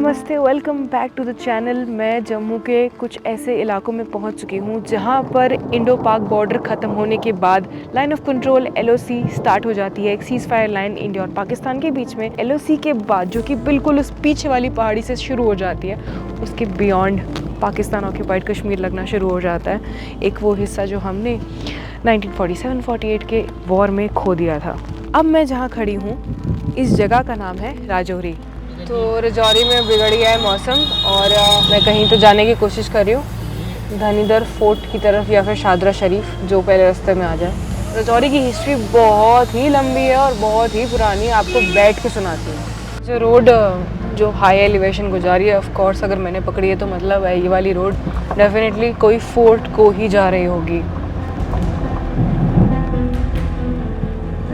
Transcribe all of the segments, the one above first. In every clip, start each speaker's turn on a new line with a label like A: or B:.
A: नमस्ते, welcome back to the channel. मैं जम्मू के कुछ ऐसे इलाकों में पहुंच चुकी हूं जहां पर इंडो पाक बॉर्डर ख़त्म होने के बाद line of control LOC start हो जाती है। एक सीज़ फायर लाइन इंडिया और पाकिस्तान के बीच में LOC के बाद, जो कि बिल्कुल उस पीछे वाली पहाड़ी से शुरू हो जाती है, उसके बियॉन्ड पाकिस्तान ऑक्यूपाइड कश्मीर लगना शुरू हो जाता है। एक वो हिस्सा जो हमने 1947-48 के वॉर में खो दिया था। अब मैं जहाँ खड़ी हूँ, इस जगह का नाम है राजौरी। तो राजौरी में बिगड़ गया है मौसम और मैं कहीं तो जाने की कोशिश कर रही हूँ, धनीदर फोर्ट की तरफ या फिर शादरा शरीफ, जो पहले रास्ते में आ जाए। राजौरी की हिस्ट्री बहुत ही लंबी है और बहुत ही पुरानी है, आपको बैठ के सुनाती है। जो रोड जो हाई एलिवेशन गुजारी है, ऑफ कोर्स अगर मैंने पकड़ी है तो मतलब ये वाली रोड डेफिनेटली कोई फोर्ट को ही जा रही होगी।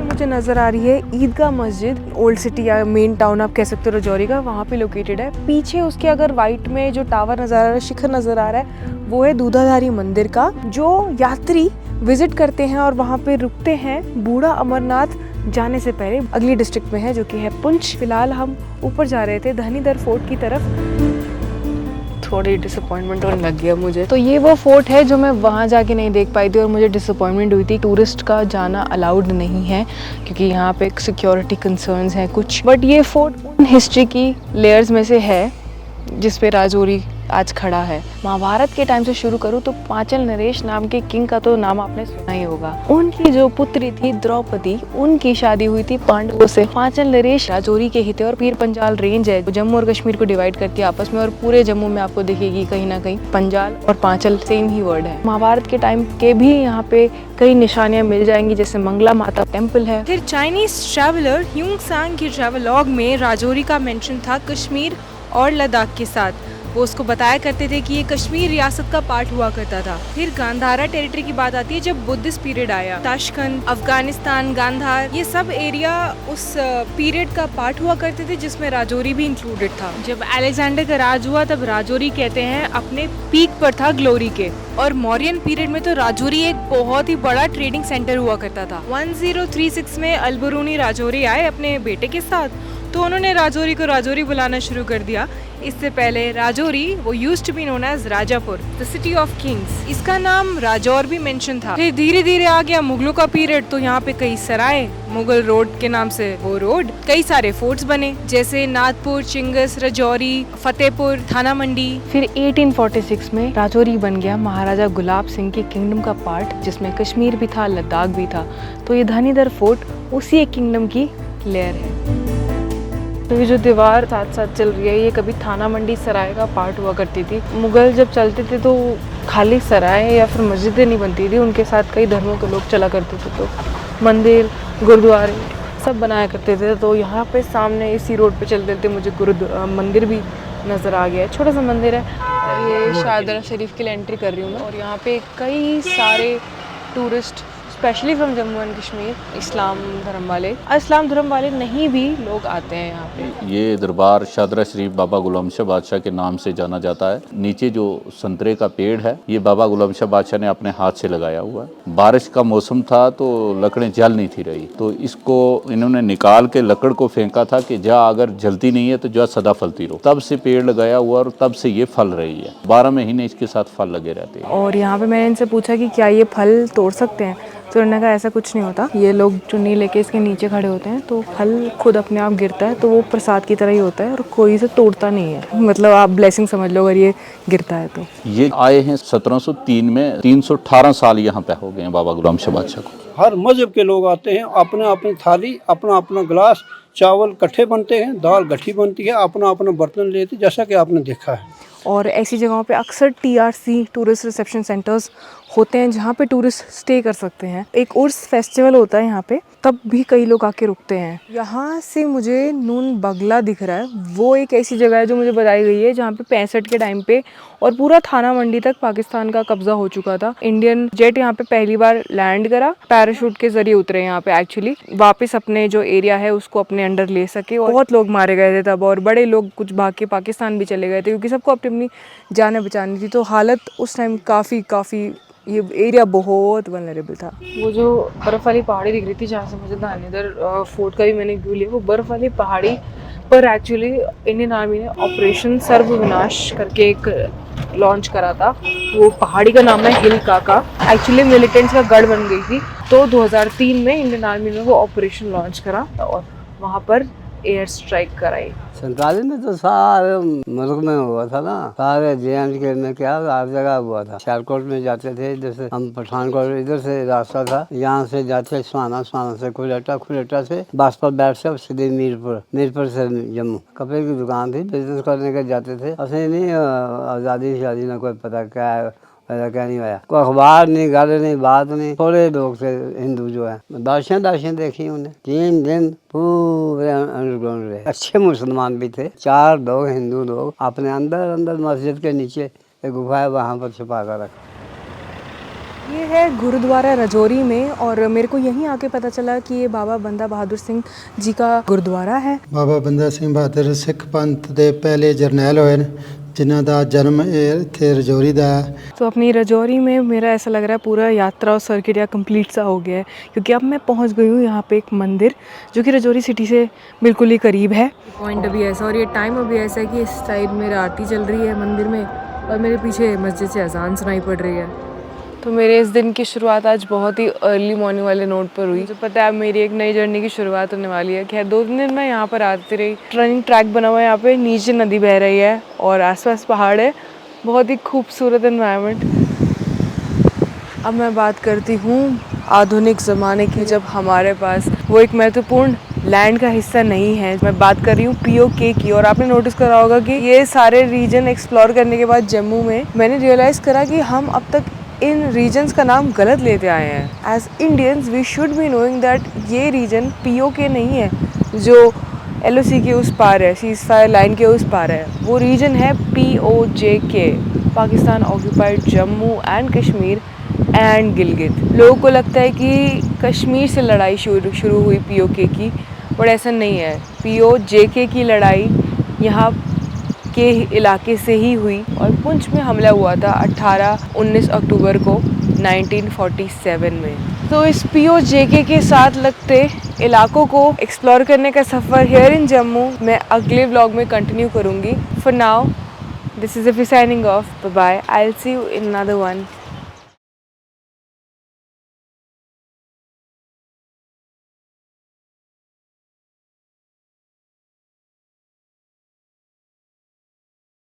A: मुझे नज़र आ रही है ईदगाह मस्जिद, ओल्ड सिटी या मेन टाउन आप कह सकते हो राजौरी का, वहाँ पे लोकेटेड है। पीछे उसके अगर वाइट में जो टावर नज़र आ रहा है, शिखर नज़र आ रहा है, वो है दूधाधारी मंदिर का, जो यात्री विजिट करते हैं और वहाँ पे रुकते हैं बूढ़ा अमरनाथ जाने से पहले। अगली डिस्ट्रिक्ट में है जो कि है पुंछ। फिलहाल हम ऊपर जा रहे थे धनीदर फोर्ट की तरफ। थोड़ी डिसअपॉइंटमेंट होने लग गया मुझे। तो ये वो फोर्ट है जो मैं वहाँ जाके नहीं देख पाई थी और मुझे डिसअपॉइंटमेंट हुई थी। टूरिस्ट का जाना अलाउड नहीं है क्योंकि यहाँ पे सिक्योरिटी कंसर्न्स हैं कुछ, बट ये फोर्ट उन हिस्ट्री की लेयर्स में से है जिस पे राजौरी आज खड़ा है। महाभारत के टाइम से शुरू करूँ तो पांचल नरेश नाम के किंग का तो नाम आपने सुना ही होगा। उनकी जो पुत्री थी द्रौपदी, उनकी शादी हुई थी पांडवों से। पांचल नरेश राजौरी के ही थे और पीर पंजाल रेंज है, जम्मू और कश्मीर को डिवाइड करती है आपस में, और पूरे जम्मू में आपको दिखेगी कहीं ना कहीं पंजाल और पांचल सेम ही वर्ड है। महाभारत के टाइम के भी यहाँ पे कई निशानियां मिल जाएंगी, जैसे मंगला माता टेम्पल है। फिर चाइनीज ट्रैवलर ह्यूंग सांग के ट्रैवलॉग में राजौरी का मेंशन था कश्मीर और लद्दाख के साथ। वो उसको बताया करते थे कि ये कश्मीर रियासत का पार्ट हुआ करता था। फिर गांधारा टेरिटरी की बात आती है जब बुद्धिस्ट पीरियड आया। ताशकंद, अफगानिस्तान, गांधार, ये सब एरिया उस पीरियड का पार्ट हुआ करते थे जिसमें राजौरी भी इंक्लूडेड था। जब अलेक्जेंडर का राज हुआ तब राजौरी कहते हैं अपने पीक पर था ग्लोरी के। और मौर्यन पीरियड में तो राजौरी एक बहुत ही बड़ा ट्रेडिंग सेंटर हुआ करता था। 1036 में अलबरूनी राजौरी आए अपने बेटे के साथ, तो उन्होंने राजौरी को राजौरी बुलाना शुरू कर दिया। इससे पहले राजौरी वो used to be known as Rajapur, the city of kings. इसका नाम राजौर भी मेंशन था। फिर धीरे धीरे आ गया मुगलों का पीरियड, तो यहाँ पे कई सराय, मुगल रोड के नाम से वो रोड, कई सारे फोर्ट्स बने, जैसे नाथपुर, चिंगस, राजौरी, फतेहपुर, थाना मंडी। फिर 1846 में राजौरी बन गया महाराजा गुलाब सिंह के किंगडम का पार्ट, जिसमें कश्मीर भी था, लद्दाख भी था। तो ये धनीदर फोर्ट उसी एक किंगडम की लेयर है। तो ये जो दीवार साथ साथ चल रही है, ये कभी थाना मंडी सराय का पार्ट हुआ करती थी। मुगल जब चलते थे तो खाली सराय या फिर मस्जिदें नहीं बनती थी, उनके साथ कई धर्मों के लोग चला करते थे, तो मंदिर, गुरुद्वारे सब बनाया करते थे। तो यहाँ पे सामने इसी रोड पे चलते थे मुझे मंदिर भी नज़र आ गया है। छोटा सा मंदिर है। ये शादरा शरीफ के लिए एंट्री कर रही हूँ मैं, और यहाँ पे कई सारे tourist specially from Jammu and Kashmir, इस्लाम धर्म वाले नहीं भी लोग आते हैं यहाँ पे।
B: ये दरबार शादरा शरीफ बाबा गुलाम शाह बादशाह के नाम से जाना जाता है। नीचे जो संतरे का पेड़ है, ये बाबा गुलाम शाह बादशाह ने अपने हाथ से लगाया हुआ है। बारिश का मौसम था तो लकड़ें जल नहीं थी रही, तो इसको इन्होंने निकाल के लकड़ को फेंका था कि जा अगर जलती नहीं है तो जा सदा फलती रहो। तब से पेड़ लगाया हुआ और तब से ये फल रही है। 12 महीने इसके साथ फल लगे रहते हैं।
A: और यहाँ पे मैंने इनसे पूछा कि क्या ये फल तोड़ सकते हैं, तो उन्होंने कहा ऐसा कुछ नहीं होता। ये लोग चुन्नी लेके इसके नीचे खड़े होते हैं तो फल खुद अपने आप गिरता है, तो वो प्रसाद की तरह ही होता है और कोई इसे तोड़ता नहीं है। मतलब आप ब्लेसिंग समझ लो अगर ये गिरता है तो।
B: ये आए हैं 1703 में, 318 साल यहाँ पे हो गए हैं बाबा गुलाम शाह बादशाह को।
C: हर मजहब के लोग आते हैं, अपना अपनी थाली, अपना अपना गिलास, चावल कट्ठे बनते हैं, दाल गठी बनती है, अपना अपना बर्तन लेते, जैसा कि आपने देखा है।
A: और ऐसी जगहों पे अक्सर TRC टूरिस्ट रिसेप्शन सेंटर्स होते हैं जहाँ पे टूरिस्ट स्टे कर सकते हैं। एक उर्स फेस्टिवल होता है यहाँ पे, तब भी कई लोग आके रुकते हैं। यहाँ से मुझे नून बगला दिख रहा है, वो एक ऐसी जगह है जो मुझे बताई गई है जहाँ पे 65 के टाइम पे और पूरा थाना मंडी तक पाकिस्तान का कब्जा हो चुका था। इंडियन जेट यहाँ पे पहली बार लैंड करा, पैराशूट के जरिए उतरे यहाँ पे एक्चुअली, वापस अपने जो एरिया है उसको अपने अंडर ले सके। और बहुत लोग मारे गए थे तब, और बड़े लोग कुछ भाग के पाकिस्तान भी चले गए थे क्योंकि सबको अपनी जाने बचानी थी। तो हालत उस टाइम काफ़ी ये एरिया बहुत वल्नरेबल था। वो जो बर्फ़ वाली पहाड़ी दिख रही थी जहाँ से मुझे धनीदर फोर्ट का भी मैंने व्यू लिया, वो बर्फ़ वाली पहाड़ी पर एक्चुअली इंडियन आर्मी ने ऑपरेशन सर्वविनाश करके एक लॉन्च करा था। वो पहाड़ी का नाम है हिल काका। एक्चुअली मिलिटेंट्स का गढ़ बन गई थी, तो 2003 में इंडियन आर्मी ने वो ऑपरेशन लॉन्च करा और वहाँ पर एयर स्ट्राइक कराई।
D: 47 में तो सारे मुल्क में हुआ था ना, सारे JNK में क्या हर जगह हुआ था। सियालकोट में जाते थे, जैसे हम पठानकोट इधर से रास्ता था, यहाँ से जाते स्वाना, स्वाना से खुलेटा, खुलेटा से बस पर बैठ से सीधे मीरपुर, मीरपुर से जम्मू। कपड़े की दुकान थी, बिजनेस करने के जाते थे। असली नहीं आज़ादी शादी ना कोई पता क्या है, क्या नहीं आया, कोई अखबार नहीं, गाले नहीं, बात नहीं। थोड़े लोग थे हिंदू जो है, दाशें देखी उन्हें। 3 दिन पूरे अंडरग्राउंड रहे। अच्छे मुसलमान भी थे, 4 लोग हिंदू लोग अपने अंदर मस्जिद के नीचे एक गुफा है, वहाँ पर छुपा कर रखा।
A: ये है गुरुद्वारा रजौरी में, और मेरे को यहीं आके पता चला कि ये बाबा बंदा बहादुर सिंह जी का गुरुद्वारा है।
E: बाबा बंदा सिंह बहादुर सिख पंथ ਦੇ ਪਹਿਲੇ ਜਰਨੈਲ ਹੋਏ ਨੇ, जिन्हों का जन्म इत्थे रजौरी का है।
A: तो अपनी रजौरी में मेरा ऐसा लग रहा है पूरा यात्रा और सर्किट या कंप्लीट सा हो गया है, क्योंकि अब मैं पहुंच गई हूँ यहाँ पे एक मंदिर जो कि रजौरी सिटी से बिल्कुल ही करीब है। पॉइंट अभी ऐसा और ये टाइम अभी ऐसा है कि इस साइड मेरी आरती चल रही है मंदिर में और मेरे पीछे मस्जिद से अजान सुनाई पड़ रही है। तो मेरे इस दिन की शुरुआत आज बहुत ही अर्ली मॉर्निंग वाले नोट पर हुई। मुझे पता है अब मेरी एक नई जर्नी की शुरुआत होने वाली है। खैर 2 दिन मैं यहाँ पर आती रही। रनिंग ट्रैक बना हुआ है यहाँ पे, नीचे नदी बह रही है और आसपास पहाड़ है, बहुत ही खूबसूरत एनवायरनमेंट। अब मैं बात करती हूँ आधुनिक ज़माने की, जब हमारे पास वो एक महत्वपूर्ण लैंड का हिस्सा नहीं है। मैं बात कर रही हूँ POK की। और आपने नोटिस करा होगा कि ये सारे रीजन एक्सप्लोर करने के बाद जम्मू में मैंने रियलाइज़ करा कि हम अब तक इन रीजन्स का नाम गलत लेते आए हैं। As Indians we should be knowing that ये रीजन POK नहीं है जो LOC के उस पार है, सीज फायर लाइन के उस पार है। वो रीजन है POJK, Pakistan occupied Jammu and Kashmir and Gilgit. लोगों को लगता है कि कश्मीर से लड़ाई शुरू हुई POK की, बट ऐसा नहीं है। POJK की लड़ाई यहाँ के इलाके से ही हुई और पुंछ में हमला हुआ था 18-19 अक्टूबर को 1947 में। तो इस POJK के साथ लगते इलाकों को एक्सप्लोर करने का सफ़र हियर इन जम्मू मैं अगले व्लॉग में कंटिन्यू करूँगी। For now this is if signing off, bye, I will see you in another one.